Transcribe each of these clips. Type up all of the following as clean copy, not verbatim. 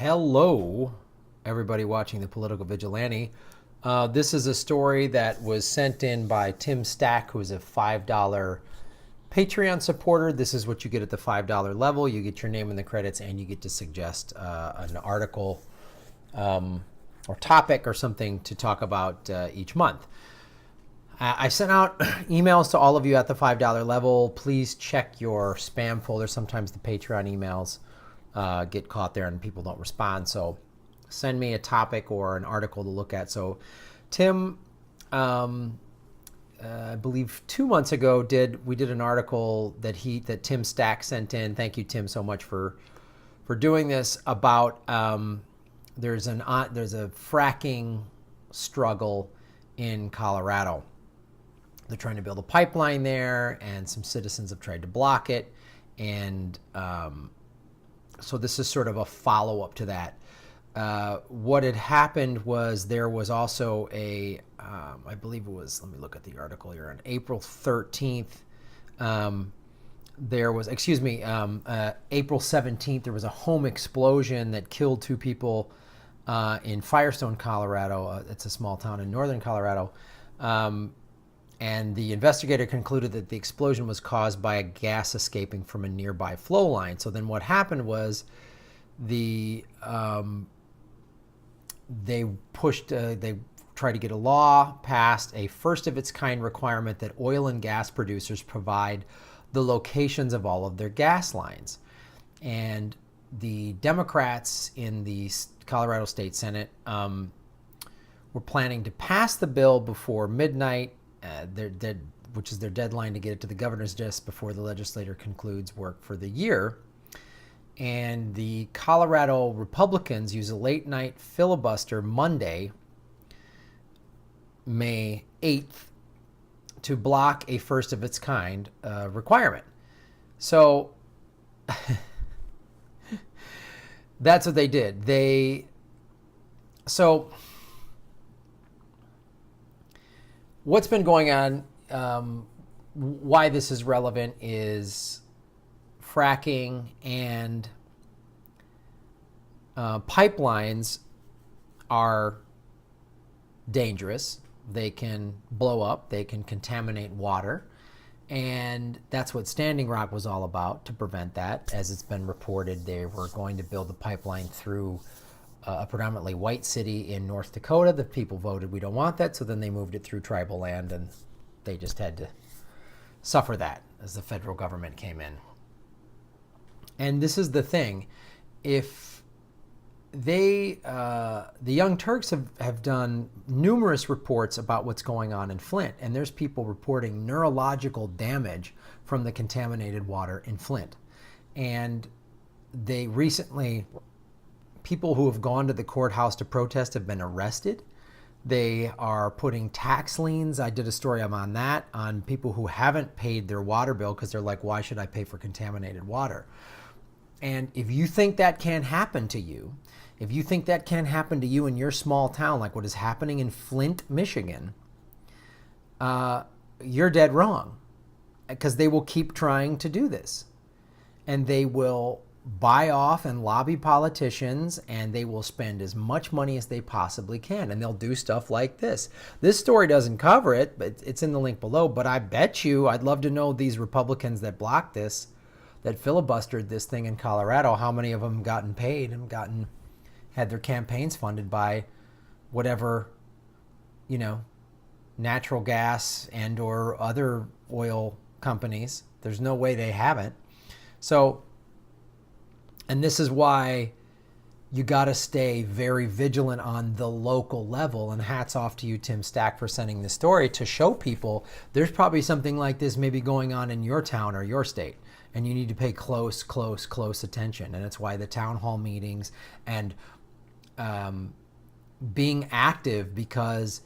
Hello, everybody watching the Political Vigilante. This is a story that was sent in by Tim Stack, who is a $5 Patreon supporter. This is what you get at the $5 level. You get your name in the credits, and you get to suggest an article or topic or something to talk about each month. I sent out emails to all of you at the $5 level. Please check your spam folder. Sometimes the Patreon emails get caught there and people don't respond. So send me a topic or an article to look at. So Tim, I believe 2 months ago, we did an article that Tim Stack sent in. Thank you, Tim, so much for doing this, about there's a fracking struggle in Colorado. They're trying to build a pipeline there, and some citizens have tried to block it. And so this is sort of a follow-up to that. What had happened was there was also I believe it was, let me look at the article here, on April 13th, April 17th, there was a home explosion that killed 2 people in Firestone, Colorado. It's a small town in northern Colorado. And the investigator concluded that the explosion was caused by a gas escaping from a nearby flow line. So then what happened was they tried to get a law passed, a first of its kind requirement that oil and gas producers provide the locations of all of their gas lines. And the Democrats in the Colorado State Senate were planning to pass the bill before midnight, which is their deadline to get it to the governor's desk before the legislature concludes work for the year. And the Colorado Republicans use a late night filibuster Monday, May 8th, to block a first of its kind requirement. So that's what they did. So what's been going on, why this is relevant, is fracking and pipelines are dangerous. They can blow up, they can contaminate water, and that's what Standing Rock was all about, to prevent that. As it's been reported, they were going to build the pipeline through a predominantly white city in North Dakota. The people voted, we don't want that, so then they moved it through tribal land, and they just had to suffer that as the federal government came in. And this is the thing. If the Young Turks have done numerous reports about what's going on in Flint, and there's people reporting neurological damage from the contaminated water in Flint. And they recently, people who have gone to the courthouse to protest have been arrested. They are putting tax liens. I did a story on that, on people who haven't paid their water bill because they're like, why should I pay for contaminated water? And if you think that can't happen to you, if you think that can't happen to you in your small town, like what is happening in Flint, Michigan, you're dead wrong, because they will keep trying to do this. And they will buy off and lobby politicians, and they will spend as much money as they possibly can, and they'll do stuff like this. This story doesn't cover it, but it's in the link below. But I bet you, I'd love to know, these Republicans that blocked this, that filibustered this thing in Colorado, how many of them gotten paid and had their campaigns funded by whatever, natural gas and or other oil companies. There's no way they haven't. So, and this is why you got to stay very vigilant on the local level. And hats off to you, Tim Stack, for sending this story to show people there's probably something like this maybe going on in your town or your state. And you need to pay close attention. And it's why the town hall meetings and being active, because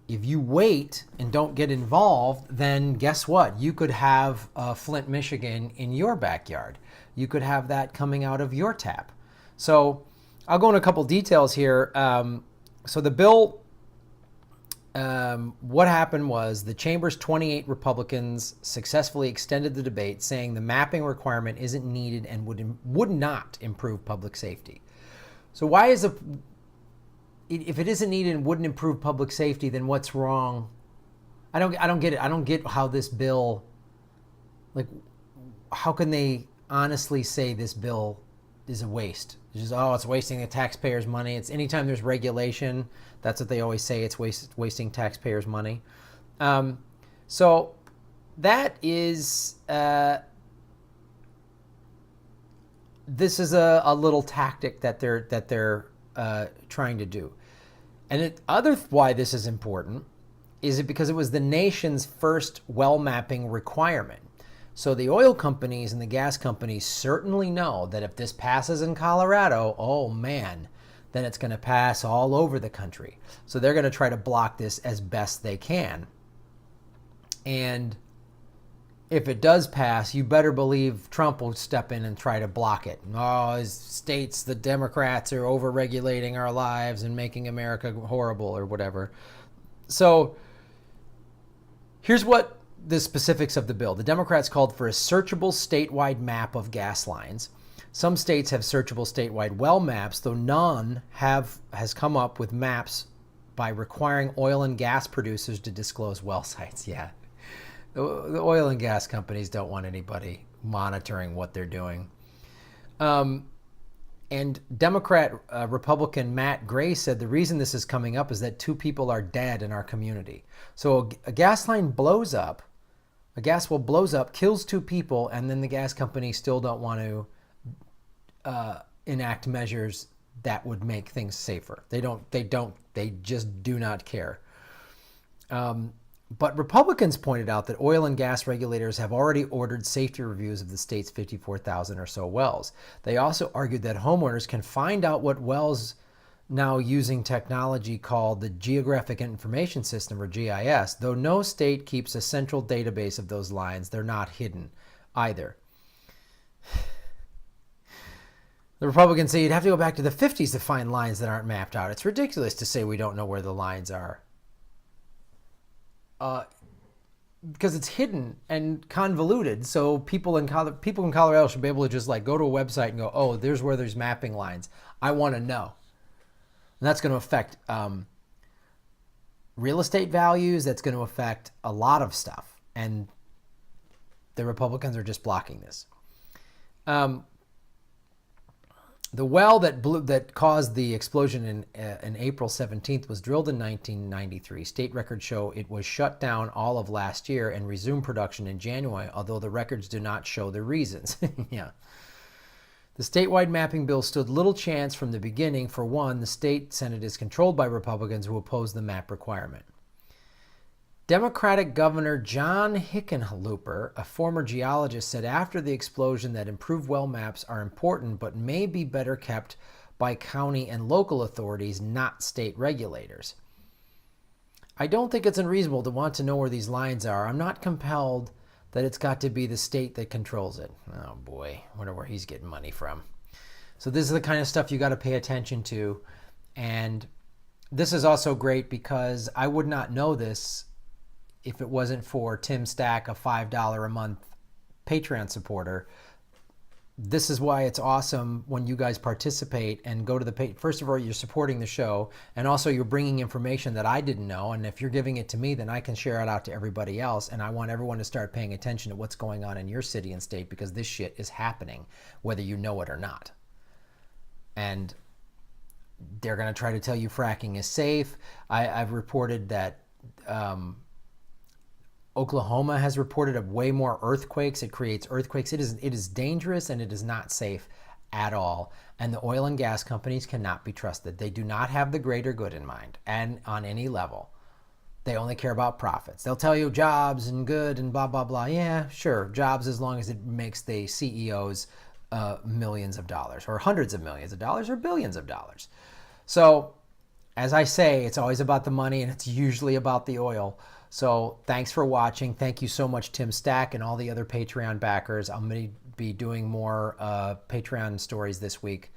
if you wait and don't get involved, then guess what? You could have Flint, Michigan in your backyard. You could have that coming out of your tap. So I'll go into a couple details here. So the bill, what happened was the chamber's 28 Republicans successfully extended the debate, saying the mapping requirement isn't needed and would not improve public safety. So if it isn't needed and wouldn't improve public safety, then what's wrong? I don't get it. I don't get how this bill, like, how can they honestly say this bill is a waste? It's just, it's wasting the taxpayers' money. It's anytime there's regulation, that's what they always say. It's wasting taxpayers' money. So that is, this is a little tactic that they're trying to do. And why this is important is because it was the nation's first well mapping requirement. So the oil companies and the gas companies certainly know that if this passes in Colorado, oh man, then it's going to pass all over the country. So they're going to try to block this as best they can. And if it does pass, you better believe Trump will step in and try to block it. His states, the Democrats are over-regulating our lives and making America horrible or whatever. So here's what the specifics of the bill. The Democrats called for a searchable statewide map of gas lines. Some states have searchable statewide well maps, though none has come up with maps by requiring oil and gas producers to disclose well sites. Yeah. The oil and gas companies don't want anybody monitoring what they're doing. And Republican Matt Gray said the reason this is coming up is that 2 people are dead in our community. So a gas line blows up, a gas well blows up, kills 2 people, and then the gas companies still don't want to enact measures that would make things safer. They just do not care. But Republicans pointed out that oil and gas regulators have already ordered safety reviews of the state's 54,000 or so wells. They also argued that homeowners can find out what wells, now using technology called the Geographic Information System, or GIS. Though no state keeps a central database of those lines, they're not hidden either. The Republicans say you'd have to go back to the 50s to find lines that aren't mapped out. It's ridiculous to say we don't know where the lines are. Because it's hidden and convoluted, so people in Colorado should be able to just like go to a website and go, oh, there's where there's mapping lines. I want to know. And that's going to affect real estate values. That's going to affect a lot of stuff, and the Republicans are just blocking this. The well that caused the explosion in April 17th was drilled in 1993. State records show it was shut down all of last year and resumed production in January, although the records do not show the reasons. Yeah. The statewide mapping bill stood little chance from the beginning. For one, the state Senate is controlled by Republicans who oppose the map requirement. Democratic Governor John Hickenlooper, a former geologist, said after the explosion that improved well maps are important but may be better kept by county and local authorities, not state regulators. I don't think it's unreasonable to want to know where these lines are. I'm not compelled that it's got to be the state that controls it. Oh boy, I wonder where he's getting money from. So this is the kind of stuff you got to pay attention to. And this is also great because I would not know this if it wasn't for Tim Stack, a $5 a month Patreon supporter. This is why it's awesome when you guys participate and go to the first of all, you're supporting the show, and also you're bringing information that I didn't know. And if you're giving it to me, then I can share it out to everybody else. And I want everyone to start paying attention to what's going on in your city and state, because this shit is happening, whether you know it or not. And they're going to try to tell you fracking is safe. I've reported that Oklahoma has reported of way more earthquakes. It creates earthquakes. It is dangerous, and it is not safe at all. And the oil and gas companies cannot be trusted. They do not have the greater good in mind, and on any level. They only care about profits. They'll tell you jobs and good and blah, blah, blah. Yeah, sure, jobs as long as it makes the CEOs millions of dollars, or hundreds of millions of dollars, or billions of dollars. So, as I say, it's always about the money, and it's usually about the oil. So thanks for watching. Thank you so much, Tim Stack, and all the other Patreon backers. I'm going to be doing more Patreon stories this week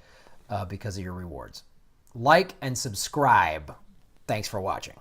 because of your rewards. Like and subscribe. Thanks for watching.